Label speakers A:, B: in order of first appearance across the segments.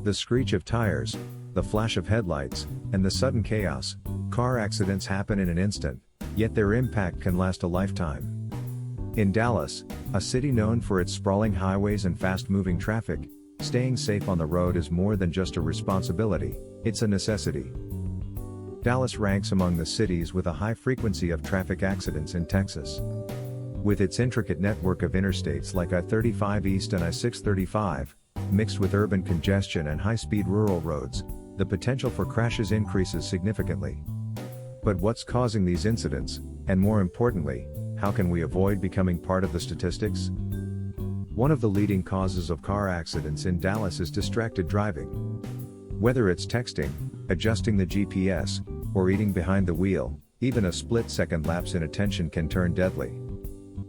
A: The screech of tires, the flash of headlights, and the sudden chaos. Car accidents happen in an instant, yet their impact can last a lifetime. In Dallas, a city known for its sprawling highways and fast-moving traffic, staying safe on the road is more than just a responsibility, it's a necessity. Dallas ranks among the cities with a high frequency of traffic accidents in Texas. With its intricate network of interstates like I-35 East and I-635, mixed with urban congestion and high-speed rural roads, the potential for crashes increases significantly. But what's causing these incidents, and more importantly, how can we avoid becoming part of the statistics? One of the leading causes of car accidents in Dallas is distracted driving. Whether it's texting, adjusting the GPS, or eating behind the wheel, even a split-second lapse in attention can turn deadly.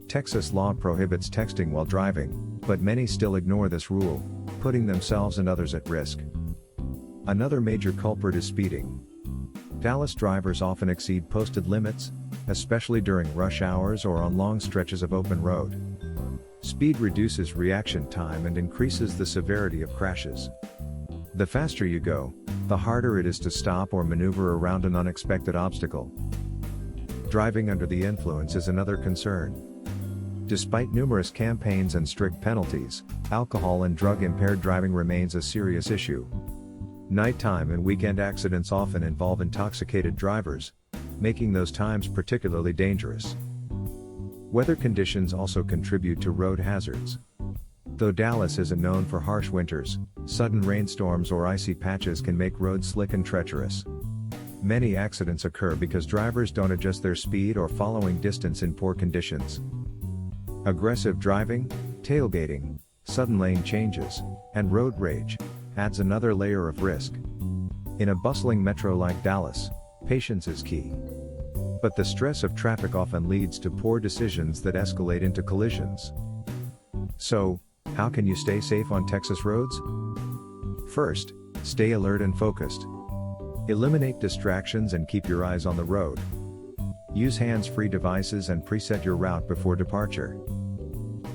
A: Texas law prohibits texting while driving, but many still ignore this rule, putting themselves and others at risk. Another major culprit is speeding. Dallas drivers often exceed posted limits, especially during rush hours or on long stretches of open road. Speed reduces reaction time and increases the severity of crashes. The faster you go, the harder it is to stop or maneuver around an unexpected obstacle. Driving under the influence is another concern. Despite numerous campaigns and strict penalties, alcohol and drug-impaired driving remains a serious issue. Nighttime and weekend accidents often involve intoxicated drivers, making those times particularly dangerous. Weather conditions also contribute to road hazards. Though Dallas isn't known for harsh winters, sudden rainstorms or icy patches can make roads slick and treacherous. Many accidents occur because drivers don't adjust their speed or following distance in poor conditions. Aggressive driving, tailgating, sudden lane changes, and road rage adds another layer of risk. In a bustling metro like Dallas, patience is key. But the stress of traffic often leads to poor decisions that escalate into collisions. So, how can you stay safe on Texas roads? First, stay alert and focused. Eliminate distractions and keep your eyes on the road. Use hands-free devices and preset your route before departure.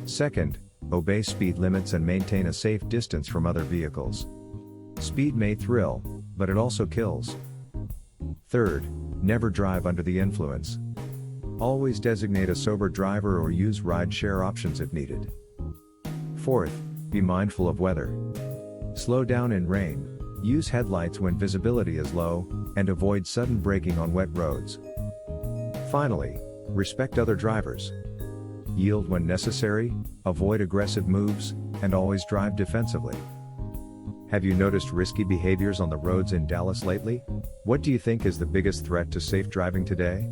A: Second, obey speed limits and maintain a safe distance from other vehicles. Speed may thrill, but it also kills. Third, never drive under the influence. Always designate a sober driver or use ride-share options if needed. Fourth, be mindful of weather. Slow down in rain, use headlights when visibility is low, and avoid sudden braking on wet roads. Finally, respect other drivers. Yield when necessary, avoid aggressive moves, and always drive defensively. Have you noticed risky behaviors on the roads in Dallas lately? What do you think is the biggest threat to safe driving today?